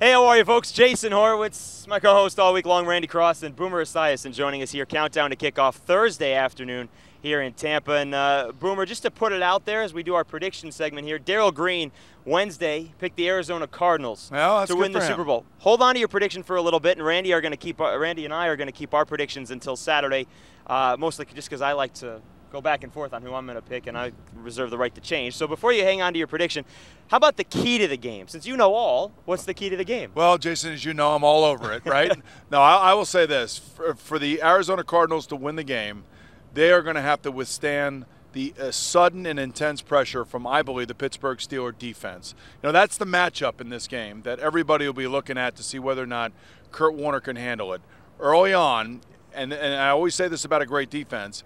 Hey, how are you, folks? Jason Horowitz, my co-host all week long, Randy Cross, and Boomer Esiason joining us here. Countdown to kickoff Thursday afternoon here in Tampa. And Boomer, just to put it out there as we do our prediction segment here, Darryl Green, Wednesday, picked the Arizona Cardinals to win the Super Bowl. Hold on to your prediction for a little bit, and Randy and I are going to keep our predictions until Saturday, mostly just because I like to go back and forth on who I'm going to pick, and I reserve the right to change. So before you hang on to your prediction, how about the key to the game? Since you know all, what's the key to the game? Well, Jason, as you know, I'm all over it, right? No, I will say this. For the Arizona Cardinals to win the game, they are going to have to withstand the sudden and intense pressure from, I believe, the Pittsburgh Steelers defense. You know, that's the matchup in this game that everybody will be looking at to see whether or not Kurt Warner can handle it. Early on, and I always say this about a great defense,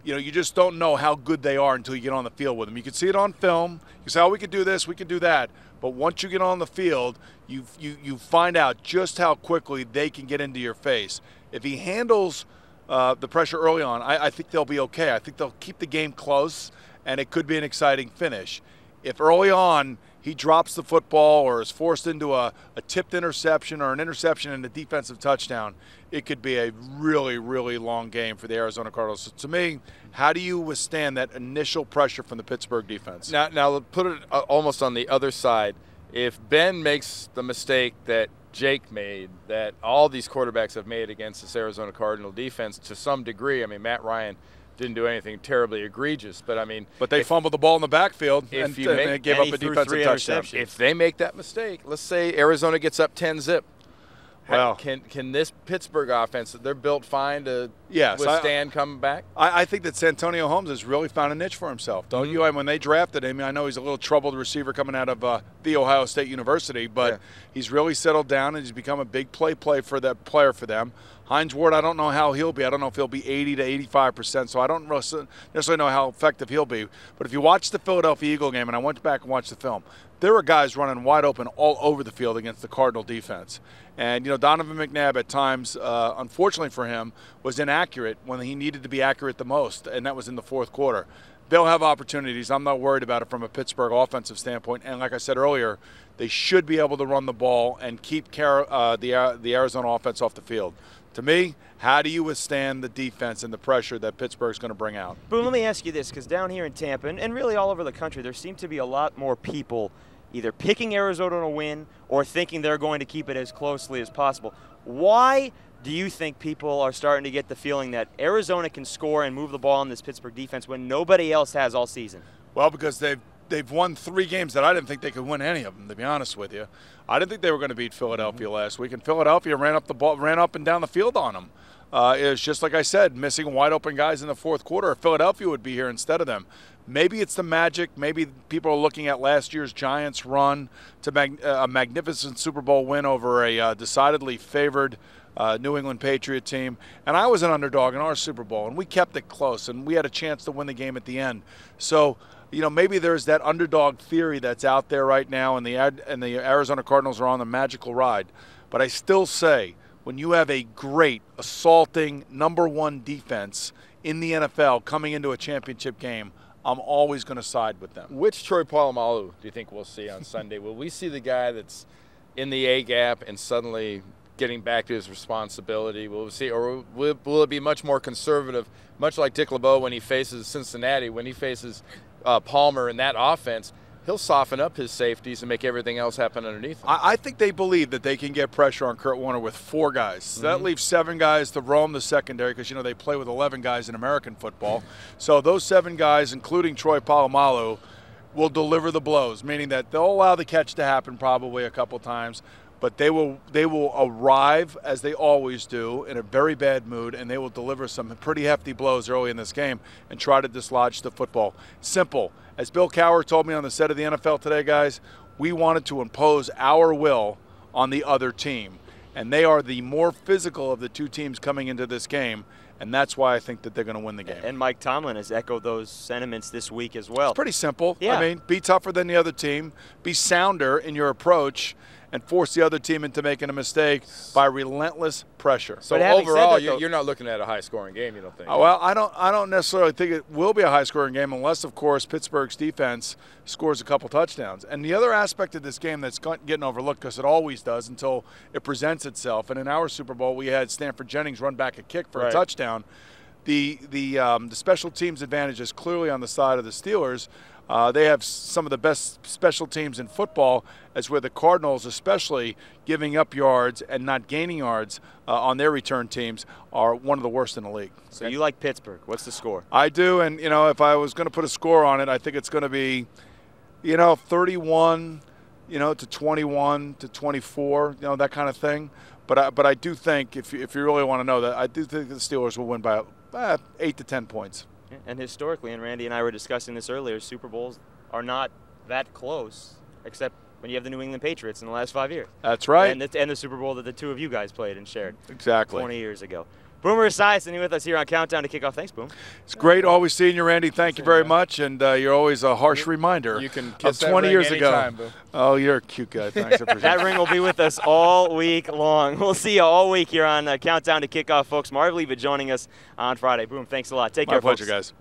you know, you just don't know how good they are until you get on the field with them. You can see it on film. You say, oh, we could do this, we could do that. But once you get on the field, you find out just how quickly they can get into your face. If he handles the pressure early on, I think they'll be okay. I think they'll keep the game close, and it could be an exciting finish. If early on he drops the football or is forced into a tipped interception or an interception and a defensive touchdown, it could be a really, really long game for the Arizona Cardinals. So to me, how do you withstand that initial pressure from the Pittsburgh defense? Now put it almost on the other side. If Ben makes the mistake that Jake made, that all these quarterbacks have made against this Arizona Cardinal defense to some degree, I mean, Matt Ryan didn't do anything terribly egregious, but I mean, but they fumbled the ball in the backfield and they gave up a defensive touchdown. If they make that mistake, let's say Arizona gets up 10-zip. Well, can this Pittsburgh offense, they're built fine to withstand coming back? I think that Santonio Holmes has really found a niche for himself, don't you? And when they drafted him, I know he's a little troubled receiver coming out of the Ohio State University, but he's really settled down and he's become a big player for them. Hines Ward, I don't know how he'll be. I don't know if he'll be 80 to 85%, so I don't necessarily know how effective he'll be. But if you watch the Philadelphia Eagle game, and I went back and watched the film, there were guys running wide open all over the field against the Cardinal defense. And, you know, Donovan McNabb at times, unfortunately for him, was inaccurate when he needed to be accurate the most, and that was in the fourth quarter. They'll have opportunities. I'm not worried about it from a Pittsburgh offensive standpoint. And like I said earlier, they should be able to run the ball and keep the Arizona offense off the field. To me, how do you withstand the defense and the pressure that Pittsburgh's going to bring out? Boone, let me ask you this, because down here in Tampa, and really all over the country, there seem to be a lot more people either picking Arizona to win or thinking they're going to keep it as closely as possible. Why do you think people are starting to get the feeling that Arizona can score and move the ball in this Pittsburgh defense when nobody else has all season? Well, because they've won 3 games that I didn't think they could win any of them, to be honest with you. I didn't think they were going to beat Philadelphia last week, and Philadelphia ran up and down the field on them. It was just like I said, missing wide open guys in the fourth quarter. Philadelphia would be here instead of them. Maybe it's the magic. Maybe people are looking at last year's Giants run to a magnificent Super Bowl win over a decidedly favored New England Patriot team. And I was an underdog in our Super Bowl, and we kept it close, and we had a chance to win the game at the end. So, you know, maybe there's that underdog theory that's out there right now, and the Arizona Cardinals are on the magical ride. But I still say, when you have a great, assaulting, #1 defense in the NFL coming into a championship game, I'm always going to side with them. Which Troy Polamalu do you think we'll see on Sunday? Will we see the guy that's in the A-gap and suddenly getting back to his responsibility? Will we see, or will it be much more conservative, much like Dick LeBeau when he faces Cincinnati, when he faces Palmer in that offense? He'll soften up his safeties and make everything else happen underneath him. I think they believe that they can get pressure on Kurt Warner with 4 guys. So that leaves 7 guys to roam the secondary because, you know, they play with 11 guys in American football. So those 7 guys, including Troy Polamalu, will deliver the blows, meaning that they'll allow the catch to happen probably a couple times, but they will arrive, as they always do, in a very bad mood, and they will deliver some pretty hefty blows early in this game and try to dislodge the football. Simple. As Bill Cowher told me on the set of the NFL Today, guys, we wanted to impose our will on the other team. And they are the more physical of the 2 teams coming into this game, and that's why I think that they're going to win the game. And Mike Tomlin has echoed those sentiments this week as well. It's pretty simple. Yeah. I mean, be tougher than the other team, be sounder in your approach, and force the other team into making a mistake by relentless pressure. So overall, you're not looking at a high-scoring game, you don't think? Well, I don't necessarily think it will be a high-scoring game unless, of course, Pittsburgh's defense scores a couple touchdowns. And the other aspect of this game that's getting overlooked, because it always does until it presents itself, and in our Super Bowl we had Stanford Jennings run back a kick for a touchdown. The special teams advantage is clearly on the side of the Steelers. They have some of the best special teams in football, as where the Cardinals, especially giving up yards and not gaining yards on their return teams, are one of the worst in the league. So you like Pittsburgh. What's the score? I do, and if I was going to put a score on it, I think it's going to be, 31, to 21 to 24, that kind of thing. But I do think, if you really want to know that, I do think the Steelers will win by 8 to 10 points. And historically, and Randy and I were discussing this earlier, Super Bowls are not that close, except when you have the New England Patriots in the last 5 years. That's right. And the Super Bowl that the two of you guys played and shared. Exactly. 20 years ago. Boomer Esiason with us here on Countdown to Kickoff. Thanks, Boom. It's great always seeing you, Randy. Thank you very much, and you're always a harsh reminder you can kiss of 20 years ago. Boom. Oh, you're a cute guy. Thanks. I appreciate That ring will be with us all week long. We'll see you all week here on Countdown to Kickoff, folks. Marv Leavitt joining us on Friday. Boom, thanks a lot. Take care, folks. My pleasure, guys.